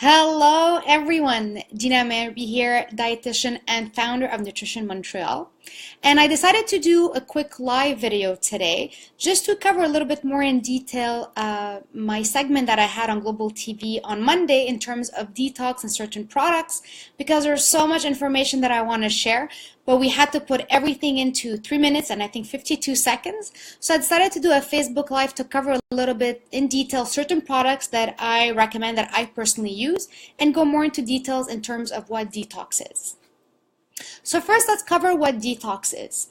Hello everyone, Dina Merby here, dietitian and founder of Nutrition Montreal. And I decided to do a quick live video today just to cover a little bit more in detail my segment that I had on Global TV on Monday in terms of detox and certain products, because there's so much information that I want to share, but we had to put everything into 3 minutes and I think 52 seconds. So I decided to do a Facebook Live to cover a little bit in detail certain products that I recommend, that I personally use, and go more into details in terms of what detox is. So first, let's cover what detox is.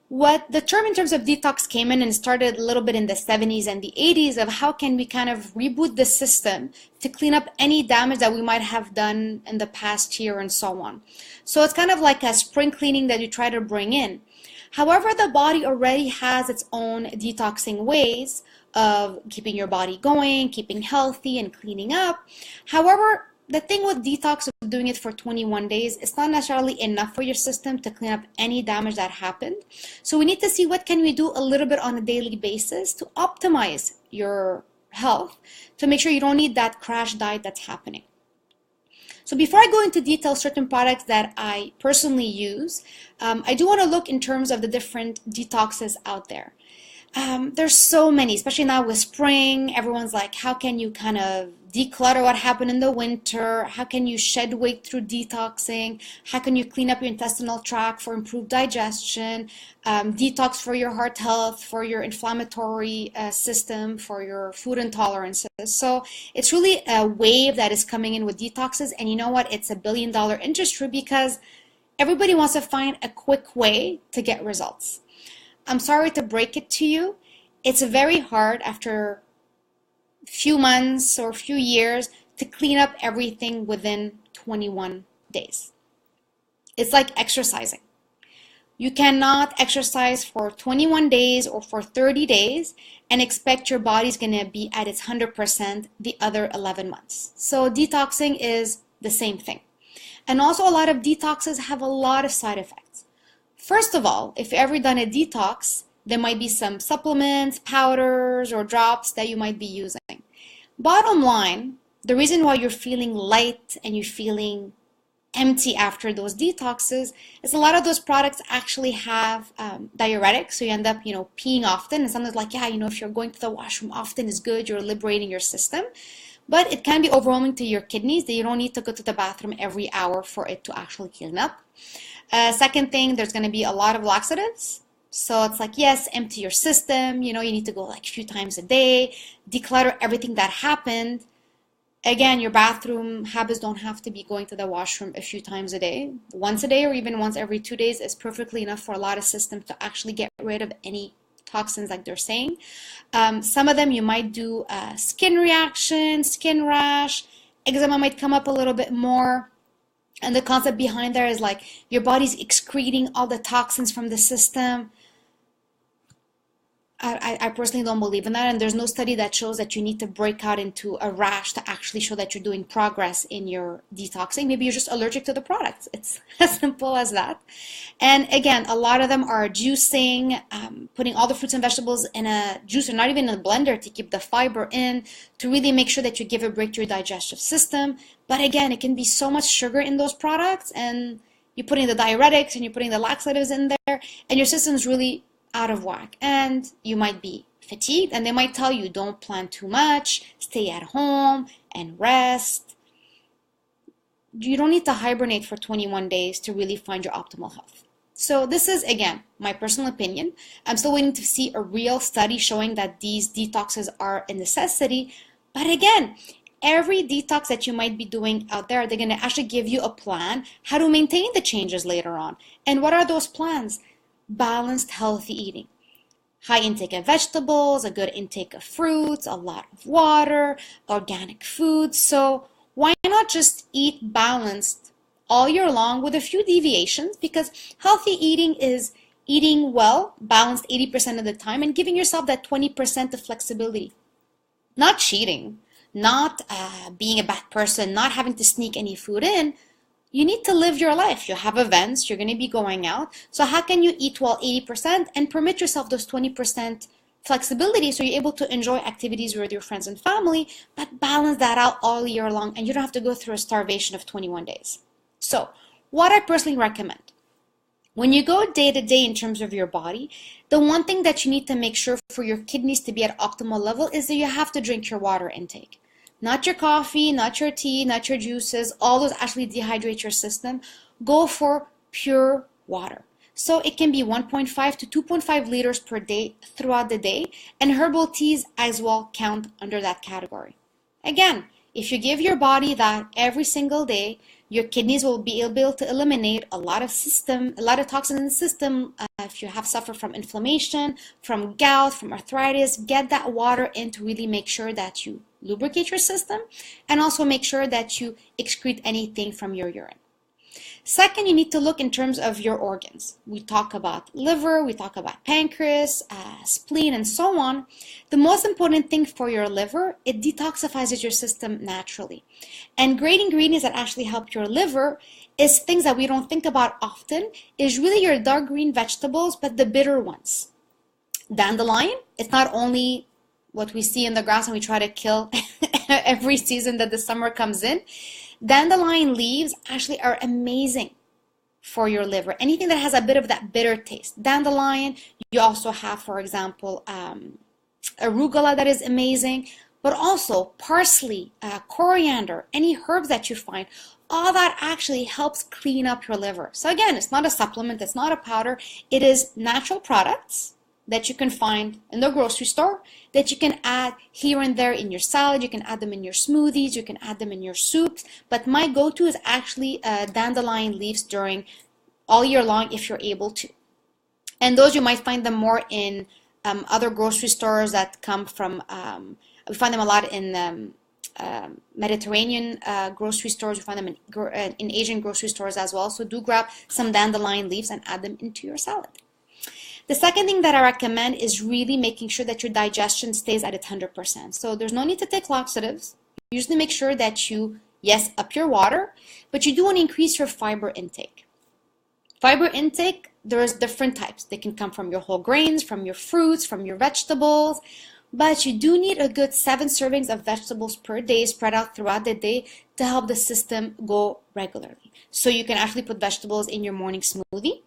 What the term in terms of detox came in and started a little bit in the 70s and the 80s of how can we kind of reboot the system to clean up any damage that we might have done in the past year and so on. So it's kind of like a spring cleaning that you try to bring in. However, the body already has its own detoxing ways of keeping your body going, keeping healthy and cleaning up. However, the thing with detox, of doing it for 21 days, it's not necessarily enough for your system to clean up any damage that happened. So we need to see what can we do a little bit on a daily basis to optimize your health, to make sure you don't need that crash diet that's happening. So before I go into detail certain products that I personally use, I do want to look in terms of the different detoxes out there. There's so many, especially now with spring. Everyone's like, how can you kind of declutter what happened in the winter? How can you shed weight through detoxing? How can you clean up your intestinal tract for improved digestion? Detox for your heart health, for your inflammatory system, for your food intolerances. So it's really a wave that is coming in with detoxes. And you know what? It's $1 billion industry because everybody wants to find a quick way to get results. I'm sorry to break it to you. It's very hard after a few months or a few years to clean up everything within 21 days. It's like exercising. You cannot exercise for 21 days or for 30 days and expect your body's going to be at its 100% the other 11 months. So detoxing is the same thing. And also a lot of detoxes have a lot of side effects. First of all, if you've ever done a detox, there might be some supplements, powders, or drops that you might be using. Bottom line, the reason why you're feeling light and you're feeling empty after those detoxes is a lot of those products actually have diuretics, so you end up, peeing often. And sometimes like, if you're going to the washroom often is good, you're liberating your system. But it can be overwhelming to your kidneys that you don't need to go to the bathroom every hour for it to actually clean up. Second thing, there's going to be a lot of laxatives. So it's like, yes, empty your system. You need to go like a few times a day, declutter everything that happened. Again, your bathroom habits don't have to be going to the washroom a few times a day. Once a day or even once every 2 days is perfectly enough for a lot of systems to actually get rid of any toxins like they're saying. Some of them you might do skin reaction, skin rash, eczema might come up a little bit more. And the concept behind there is like your body's excreting all the toxins from the system. I personally don't believe in that, and there's no study that shows that you need to break out into a rash to actually show that you're doing progress in your detoxing. Maybe you're just allergic to the products. It's as simple as that. And again, a lot of them are juicing, putting all the fruits and vegetables in a juicer, not even in a blender, to keep the fiber in, to really make sure that you give a break to your digestive system. But again, it can be so much sugar in those products, and you're putting the diuretics and you're putting the laxatives in there, and your system's really out of whack, and you might be fatigued, and they might tell you don't plan too much, stay at home and rest. You don't need to hibernate for 21 days to really find your optimal health. So this is, again, my personal opinion. I'm still waiting to see a real study showing that these detoxes are a necessity. But again, every detox that you might be doing out there, they're going to actually give you a plan how to maintain the changes later on. And what are those plans? Balanced, healthy eating. High intake of vegetables, a good intake of fruits, a lot of water, organic foods. So why not just eat balanced all year long with a few deviations? Because healthy eating is eating well, balanced 80% of the time, and giving yourself that 20% of flexibility. Not cheating, not being a bad person, not having to sneak any food in. You need to live your life. You have events, you're going to be going out. So how can you eat well 80% and permit yourself those 20% flexibility so you're able to enjoy activities with your friends and family, but balance that out all year long and you don't have to go through a starvation of 21 days. So what I personally recommend, when you go day to day in terms of your body, the one thing that you need to make sure for your kidneys to be at optimal level is that you have to drink your water intake. Not your coffee, not your tea, not your juices, all those actually dehydrate your system. Go for pure water. So it can be 1.5 to 2.5 liters per day throughout the day, and herbal teas as well count under that category. Again, if you give your body that every single day, your kidneys will be able to eliminate a lot of toxins in the system. If you have suffered from inflammation, from gout, from arthritis, get that water in to really make sure that you lubricate your system and also make sure that you excrete anything from your urine. Second, you need to look in terms of your organs. We talk about liver, we talk about pancreas, spleen, and so on. The most important thing for your liver, it detoxifies your system naturally. And great ingredients that actually help your liver is things that we don't think about often, is really your dark green vegetables, but the bitter ones. Dandelion, it's not only what we see in the grass and we try to kill every season that the summer comes in. Dandelion leaves actually are amazing for your liver. Anything that has a bit of that bitter taste. Dandelion, you also have, for example, arugula that is amazing, but also parsley, coriander, any herbs that you find, all that actually helps clean up your liver. So again, it's not a supplement, it's not a powder, it is natural products that you can find in the grocery store that you can add here and there in your salad. You can add them in your smoothies, you can add them in your soups, but my go-to is actually dandelion leaves during all year long if you're able to. And those you might find them more in other grocery stores that come from, we find them a lot in Mediterranean grocery stores. We find them in Asian grocery stores as well. So do grab some dandelion leaves and add them into your salad. The second thing that I recommend is really making sure that your digestion stays at its 100%. So there's no need to take laxatives. Usually make sure that you, yes, up your water, but you do want to increase your fiber intake. Fiber intake, there's different types. They can come from your whole grains, from your fruits, from your vegetables, but you do need a good 7 servings of vegetables per day spread out throughout the day to help the system go regularly. So you can actually put vegetables in your morning smoothie.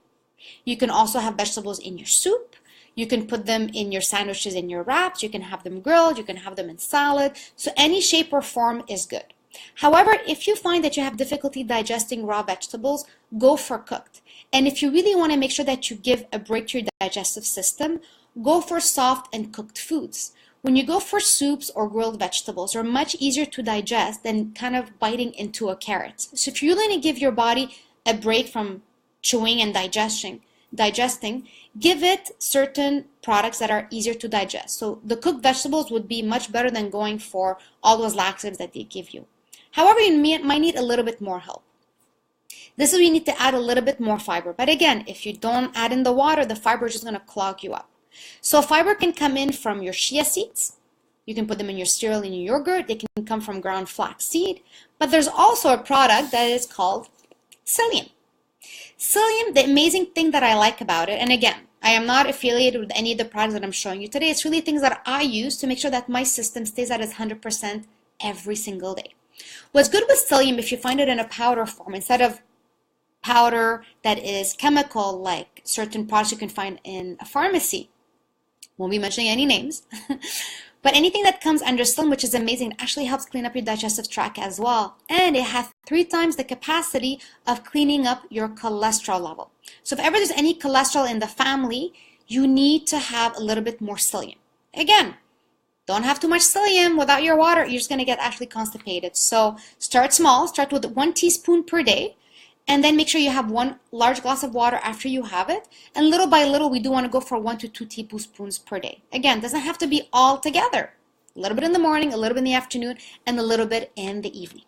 You can also have vegetables in your soup. You can put them in your sandwiches, in your wraps. You can have them grilled. You can have them in salad. So any shape or form is good. However, if you find that you have difficulty digesting raw vegetables, go for cooked. And if you really want to make sure that you give a break to your digestive system, go for soft and cooked foods. When you go for soups or grilled vegetables, they're much easier to digest than kind of biting into a carrot. So if you're really going to give your body a break from chewing and digesting, give it certain products that are easier to digest. So the cooked vegetables would be much better than going for all those laxatives that they give you. However, you might need a little bit more help. This is where you need to add a little bit more fiber. But again, if you don't add in the water, the fiber is just going to clog you up. So fiber can come in from your chia seeds. You can put them in your cereal, in your yogurt. They can come from ground flax seed. But there's also a product that is called psyllium. Psyllium, the amazing thing that I like about it, and again, I am not affiliated with any of the products that I'm showing you today. It's really things that I use to make sure that my system stays at its 100% every single day. What's good with psyllium, if you find it in a powder form, instead of powder that is chemical, like certain products you can find in a pharmacy, won't be mentioning any names, but anything that comes under psyllium, which is amazing, it actually helps clean up your digestive tract as well. And it has 3 times the capacity of cleaning up your cholesterol level. So if ever there's any cholesterol in the family, you need to have a little bit more psyllium. Again, don't have too much psyllium without your water. You're just going to get actually constipated. So start small. Start with 1 teaspoon per day. And then make sure you have 1 large glass of water after you have it. And little by little, we do want to go for 1 to 2 tablespoons per day. Again, doesn't have to be all together. A little bit in the morning, a little bit in the afternoon, and a little bit in the evening.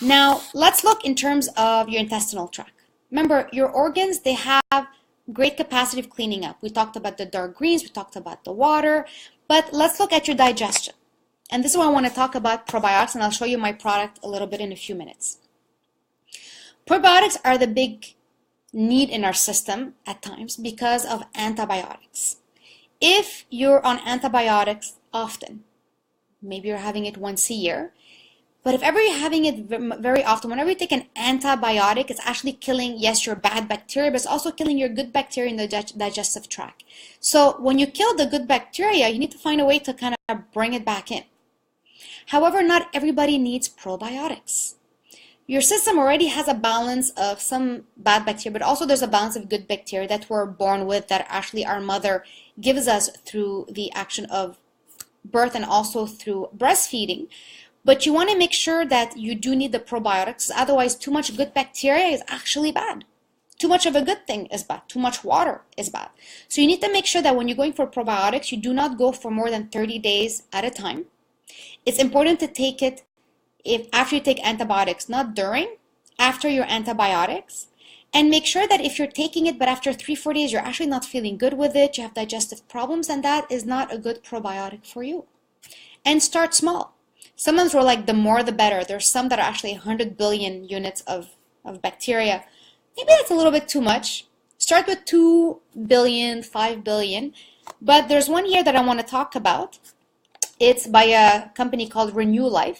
Now, let's look in terms of your intestinal tract. Remember, your organs, they have great capacity of cleaning up. We talked about the dark greens, we talked about the water, but let's look at your digestion. And this is why I want to talk about probiotics, and I'll show you my product a little bit in a few minutes. Probiotics are the big need in our system at times because of antibiotics. if you're on antibiotics often, maybe you're having it once a year, but if ever you're having it very often, whenever you take an antibiotic, it's actually killing, yes, your bad bacteria, but it's also killing your good bacteria in the digestive tract. So when you kill the good bacteria, you need to find a way to kind of bring it back in. However, not everybody needs probiotics. Your system already has a balance of some bad bacteria, but also there's a balance of good bacteria that we're born with, that actually our mother gives us through the action of birth and also through breastfeeding. But you want to make sure that you do need the probiotics, otherwise too much good bacteria is actually bad. Too much of a good thing is bad. Too much water is bad. So you need to make sure that when you're going for probiotics, you do not go for more than 30 days at a time. It's important to take it after you take antibiotics, not during, after your antibiotics. And make sure that if you're taking it, but after 3-4 days, you're actually not feeling good with it, you have digestive problems, and that is not a good probiotic for you. And start small. Sometimes we're like, the more the better. There's some that are actually 100 billion units of bacteria. Maybe that's a little bit too much. Start with 2 billion, 5 billion. But there's one here that I want to talk about. It's by a company called Renew Life.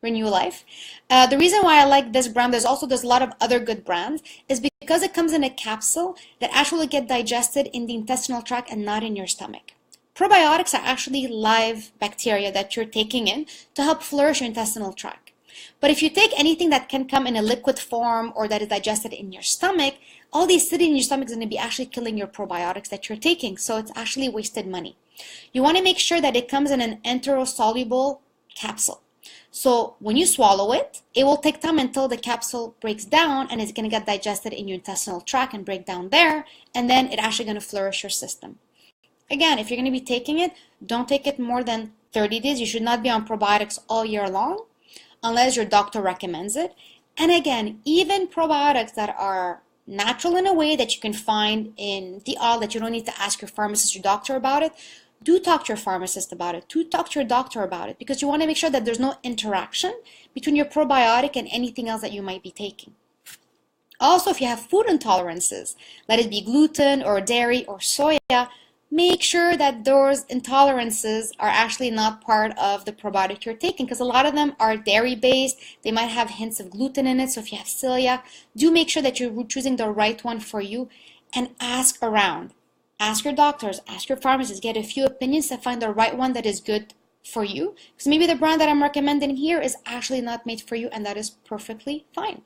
Renew Life. The reason why I like this brand, there's a lot of other good brands, is because it comes in a capsule that actually get digested in the intestinal tract and not in your stomach. Probiotics are actually live bacteria that you're taking in to help flourish your intestinal tract. But if you take anything that can come in a liquid form or that is digested in your stomach, all these sitting in your stomach is going to be actually killing your probiotics that you're taking. So it's actually wasted money. You want to make sure that it comes in an enterosoluble capsule. So when you swallow it, it will take time until the capsule breaks down and it's going to get digested in your intestinal tract and break down there, and then it's actually going to flourish your system. Again, if you're going to be taking it, don't take it more than 30 days. You should not be on probiotics all year long unless your doctor recommends it. And again, even probiotics that are natural in a way that you can find in the aisle, that you don't need to ask your pharmacist or doctor about it, do talk to your pharmacist about it. Do talk to your doctor about it, because you want to make sure that there's no interaction between your probiotic and anything else that you might be taking. Also, if you have food intolerances, let it be gluten or dairy or soya, make sure that those intolerances are actually not part of the probiotic you're taking, because a lot of them are dairy-based. They might have hints of gluten in it. So if you have celiac, do make sure that you're choosing the right one for you, and ask around. Ask your doctors, ask your pharmacists, get a few opinions to find the right one that is good for you. Because maybe the brand that I'm recommending here is actually not made for you, and that is perfectly fine.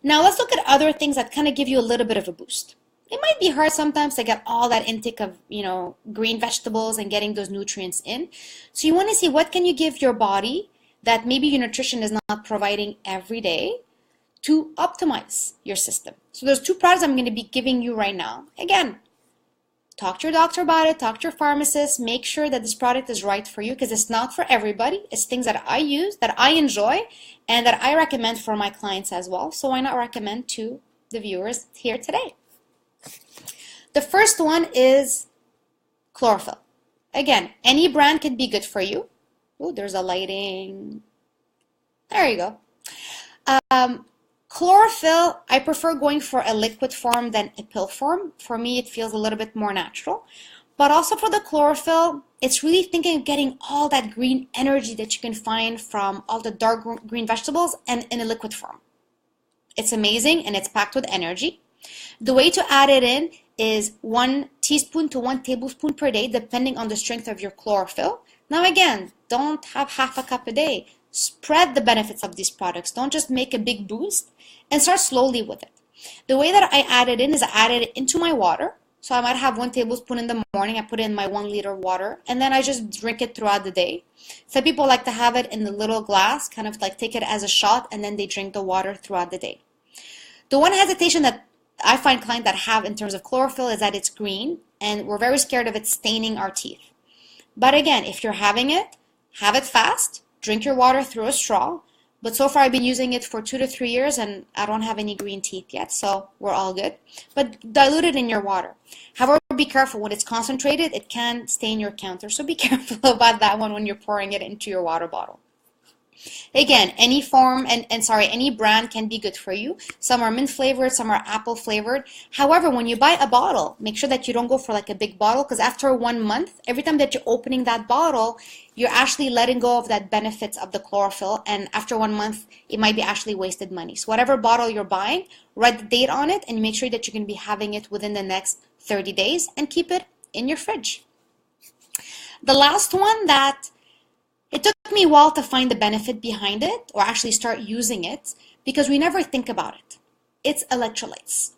Now let's look at other things that kind of give you a little bit of a boost. It might be hard sometimes to get all that intake of, green vegetables and getting those nutrients in. So you want to see what can you give your body that maybe your nutrition is not providing every day to optimize your system. So there's 2 products I'm going to be giving you right now. Again, talk to your doctor about it, talk to your pharmacist, make sure that this product is right for you, because it's not for everybody. It's things that I use, that I enjoy, and that I recommend for my clients as well. So why not recommend to the viewers here today? The first one is chlorophyll. Again, any brand can be good for you. Oh, there's a lighting. There you go. Chlorophyll, I prefer going for a liquid form than a pill form. For me, it feels a little bit more natural. But also for the chlorophyll, it's really thinking of getting all that green energy that you can find from all the dark green vegetables and in a liquid form. It's amazing and it's packed with energy. The way to add it in is 1 teaspoon to 1 tablespoon per day, depending on the strength of your chlorophyll. Now again, don't have half a cup a day. Spread the benefits of these products. Don't just make a big boost, and start slowly with it. The way that I add it in is I add it into my water. So I might have 1 tablespoon in the morning. I put it in my 1 liter water, and then I just drink it throughout the day. Some people like to have it in the little glass, kind of like take it as a shot, and then they drink the water throughout the day. The one hesitation that I find clients that have in terms of chlorophyll is that it's green, and we're very scared of it staining our teeth. But again, if you're having it, have it fast. Drink your water through a straw. But so far I've been using it for 2 to 3 years and I don't have any green teeth yet, so we're all good. But dilute it in your water. However, be careful. When it's concentrated, it can stain your counter. So be careful about that one when you're pouring it into your water bottle. Again, any form and sorry, any brand can be good for you. Some are mint flavored, some are apple flavored. However, when you buy a bottle, make sure that you don't go for like a big bottle, because after 1 month, every time that you're opening that bottle, you're actually letting go of that benefits of the chlorophyll. And after 1 month, it might be actually wasted money. So whatever bottle you're buying, write the date on it and make sure that you're going to be having it within the next 30 days and keep it in your fridge. The last one that it took me a while to find the benefit behind it or actually start using it because we never think about it. It's electrolytes.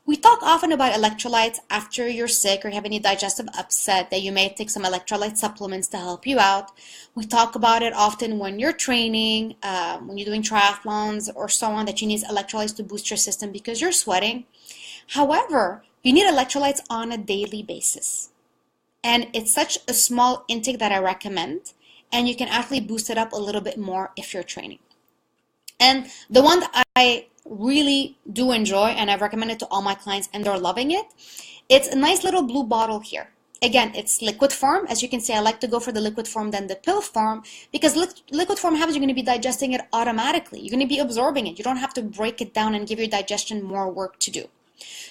We talk often about electrolytes after you're sick or have any digestive upset that you may take some electrolyte supplements to help you out. We talk about it often when you're training, when you're doing triathlons or so on, that you need electrolytes to boost your system because you're sweating. However, you need electrolytes on a daily basis. And it's such a small intake that I recommend. And you can actually boost it up a little bit more if you're training. And the one that I really do enjoy, and I've recommended to all my clients and they're loving it, it's a nice little blue bottle here. Again, it's liquid form. As you can see, I like to go for the liquid form than the pill form because liquid form happens, you're going to be digesting it automatically. You're going to be absorbing it. You don't have to break it down and give your digestion more work to do.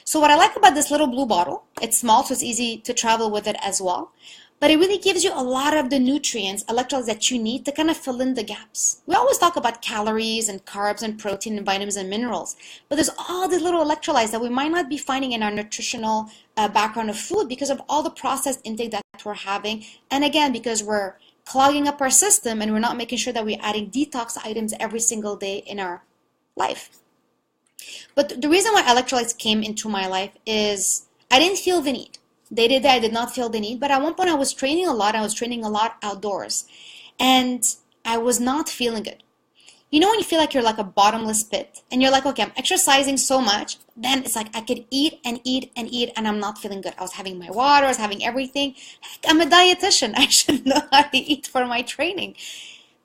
So what I like about this little blue bottle, it's small, so it's easy to travel with it as well. But it really gives you a lot of the nutrients, electrolytes that you need to kind of fill in the gaps. We always talk about calories and carbs and protein and vitamins and minerals, but there's all these little electrolytes that we might not be finding in our nutritional background of food because of all the processed intake that we're having. And again, because we're clogging up our system and we're not making sure that we're adding detox items every single day in our life. But the reason why electrolytes came into my life is I didn't feel the need. Day to day, I did not feel the need, but at one point I was training a lot. I was training a lot outdoors, and I was not feeling good. You know when you feel like you're like a bottomless pit, and you're like, okay, I'm exercising so much, then it's like I could eat and eat and eat, and I'm not feeling good. I was having my water, I was having everything. Heck, I'm a dietitian. I should know how to eat for my training.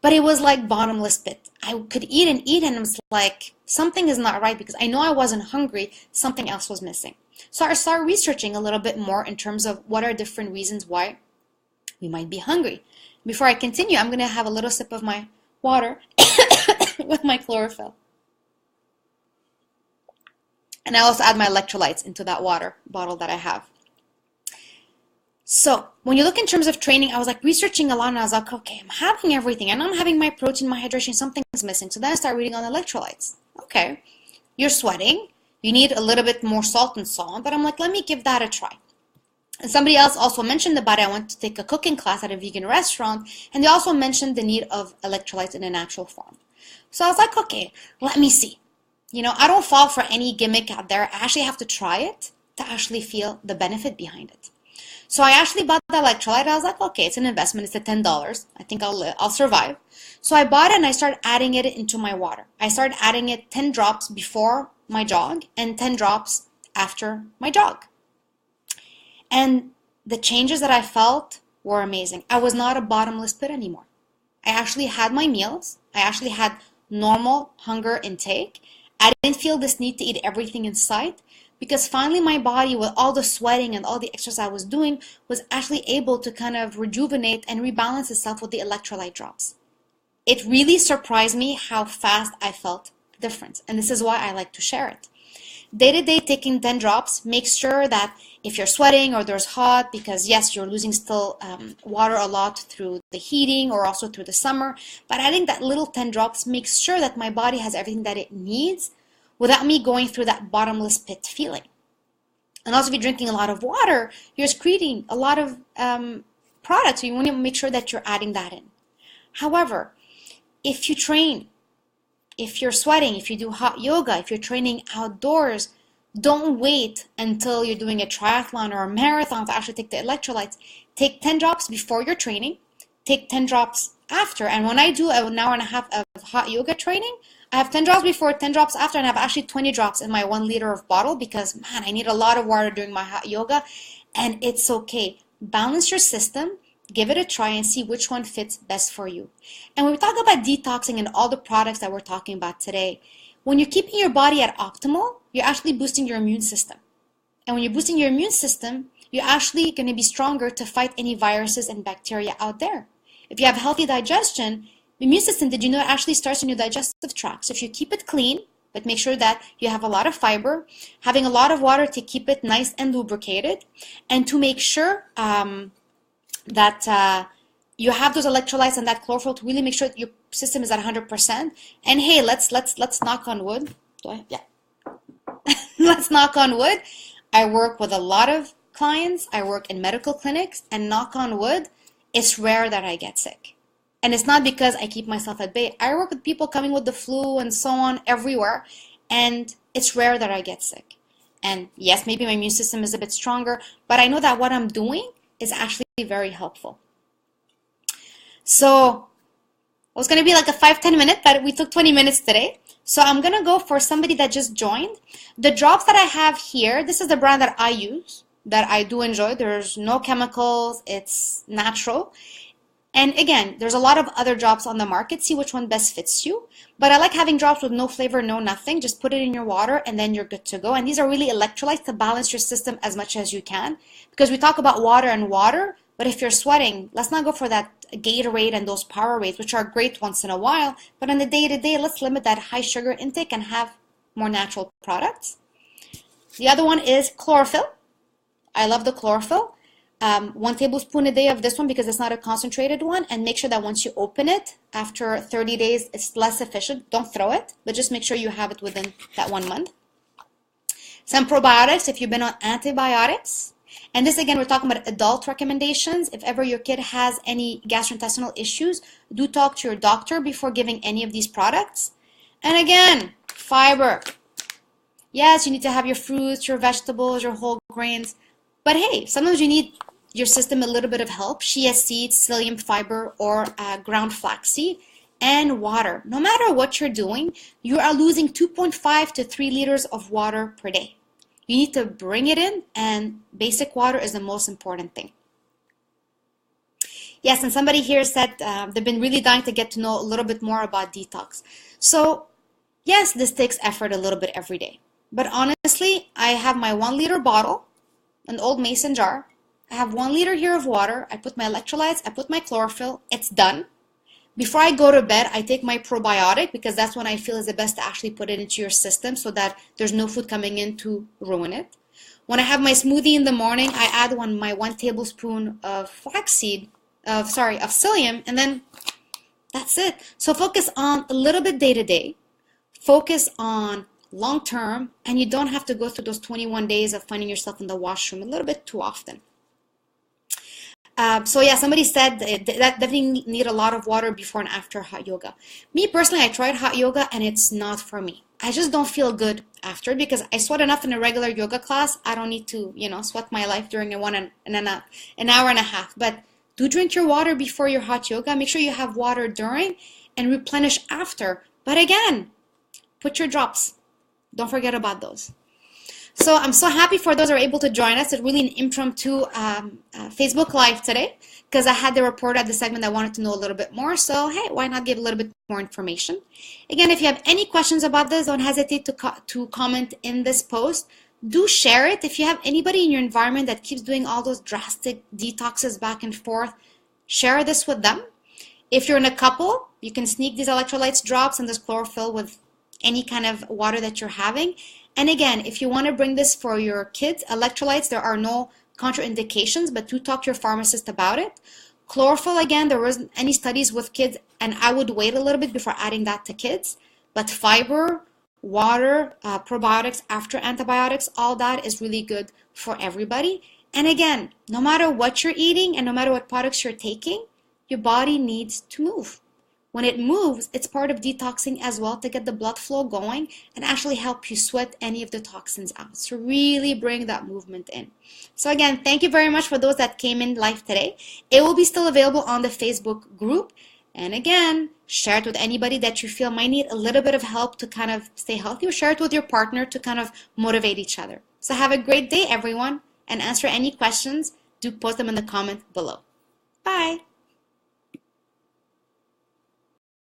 But it was like bottomless pit. I could eat, and I was like, something is not right because I know I wasn't hungry. Something else was missing. So I started researching a little bit more in terms of what are different reasons why we might be hungry. Before I continue, I'm going to have a little sip of my water with my chlorophyll. And I also add my electrolytes into that water bottle that I have. So when you look in terms of training, I was like researching a lot and I was like, okay, I'm having everything. And I'm having my protein, my hydration, something's missing. So then I started reading on electrolytes. Okay, you're sweating. You need a little bit more salt and so on, but I'm like, let me give that a try. And somebody else also mentioned about it. I went to take a cooking class at a vegan restaurant, and they also mentioned the need of electrolytes in a natural form. So I was like, okay, let me see. You know, I don't fall for any gimmick out there. I actually have to try it to actually feel the benefit behind it. So I actually bought the electrolyte. I was like, okay, it's an investment. It's at $10. I think I'll survive. So I bought it and I started adding it into my water. I started adding it 10 drops before my jog and 10 drops after my jog. And the changes that I felt were amazing. I was not a bottomless pit anymore. I actually had my meals. I actually had normal hunger intake. I didn't feel this need to eat everything in sight because finally my body, with all the sweating and all the exercise I was doing, was actually able to kind of rejuvenate and rebalance itself with the electrolyte drops. It really surprised me how fast I felt the difference, and this is why I like to share it. Day to day, taking 10 drops, make sure that if you're sweating or there's hot, because yes, you're losing still water a lot through the heating or also through the summer, but adding that little 10 drops makes sure that my body has everything that it needs without me going through that bottomless pit feeling. And also if you're drinking a lot of water, you're excreting a lot of products, so you want to make sure that you're adding that in. However, if you train, if you're sweating, if you do hot yoga, if you're training outdoors, don't wait until you're doing a triathlon or a marathon to actually take the electrolytes. Take 10 drops before your training, take 10 drops after. And when I do an hour and a half of hot yoga training, I have 10 drops before, 10 drops after, and I have actually 20 drops in my 1 liter of bottle because, man, I need a lot of water during my hot yoga, and it's okay. Balance your system. Give it a try and see which one fits best for you. And when we talk about detoxing and all the products that we're talking about today, when you're keeping your body at optimal, you're actually boosting your immune system. And when you're boosting your immune system, you're actually going to be stronger to fight any viruses and bacteria out there. If you have healthy digestion, immune system, did you know it actually starts in your digestive tract? So if you keep it clean, but make sure that you have a lot of fiber, having a lot of water to keep it nice and lubricated, and to make sure that you have those electrolytes and that chlorophyll to really make sure that your system is at 100%. And hey, let's knock on wood. Yeah. Let's knock on wood. I work with a lot of clients. I work in medical clinics, and knock on wood, it's rare that I get sick. And it's not because I keep myself at bay. I work with people coming with the flu and so on everywhere, and it's rare that I get sick. And yes, maybe my immune system is a bit stronger, but I know that what I'm doing is actually very helpful. So it was going to be like a 5-10 minute, but we took 20 minutes today. So I'm going to go for somebody that just joined. The drops that I have here, this is the brand that I use, that I do enjoy. There's no chemicals. It's natural. And again, there's a lot of other drops on the market. See which one best fits you. But I like having drops with no flavor, no nothing. Just put it in your water and then you're good to go. And these are really electrolytes to balance your system as much as you can. Because we talk about water, but if you're sweating, let's not go for that Gatorade and those Powerades, which are great once in a while. But on the day-to-day, let's limit that high sugar intake and have more natural products. The other one is chlorophyll. I love the chlorophyll. 1 tablespoon a day of this one because it's not a concentrated one, and make sure that once you open it after 30 days it's less efficient. Don't throw it, but just make sure you have it within that 1 month. Some probiotics if you've been on antibiotics, and this again we're talking about adult recommendations. If ever your kid has any gastrointestinal issues, do talk to your doctor before giving any of these products. And again, fiber. Yes, you need to have your fruits, your vegetables, your whole grains. But hey, sometimes you need your system a little bit of help. Chia seeds, psyllium fiber, or ground flaxseed, and water. No matter what you're doing, you are losing 2.5 to 3 liters of water per day. You need to bring it in, and basic water is the most important thing. Yes, and somebody here said they've been really dying to get to know a little bit more about detox. So yes, this takes effort a little bit every day. But honestly, I have my 1 liter bottle, an old mason jar. I have 1 liter here of water. I put my electrolytes, I put my chlorophyll. It's done. Before I go to bed, I take my probiotic because that's when I feel is the best to actually put it into your system so that there's no food coming in to ruin it. When I have my smoothie in the morning, I add my 1 tablespoon of flaxseed, of psyllium, and then that's it. So focus on a little bit day to day. Focus on long term, and you don't have to go through those 21 days of finding yourself in the washroom a little bit too often. So yeah, somebody said that definitely need a lot of water before and after hot yoga. Me personally, I tried hot yoga and it's not for me. I just don't feel good after it because I sweat enough in a regular yoga class. I don't need to, sweat my life during an hour and a half. But do drink your water before your hot yoga. Make sure you have water during and replenish after. But again, put your drops. Don't forget about those. So I'm so happy for those who are able to join us. It's really an impromptu Facebook Live today because I had the report at the segment that wanted to know a little bit more. So hey, why not give a little bit more information? Again, if you have any questions about this, don't hesitate to comment in this post. Do share it. If you have anybody in your environment that keeps doing all those drastic detoxes back and forth, share this with them. If you're in a couple, you can sneak these electrolytes drops and this chlorophyll with any kind of water that you're having. And again, if you want to bring this for your kids, electrolytes, there are no contraindications, but do talk to your pharmacist about it. Chlorophyll, again, there wasn't any studies with kids, and I would wait a little bit before adding that to kids. But fiber, water, probiotics after antibiotics, all that is really good for everybody. And again, no matter what you're eating and no matter what products you're taking, your body needs to move. When it moves, it's part of detoxing as well to get the blood flow going and actually help you sweat any of the toxins out. So really bring that movement in. So again, thank you very much for those that came in live today. It will be still available on the Facebook group. And again, share it with anybody that you feel might need a little bit of help to kind of stay healthy, or share it with your partner to kind of motivate each other. So have a great day, everyone, and answer any questions. Do post them in the comment below. Bye.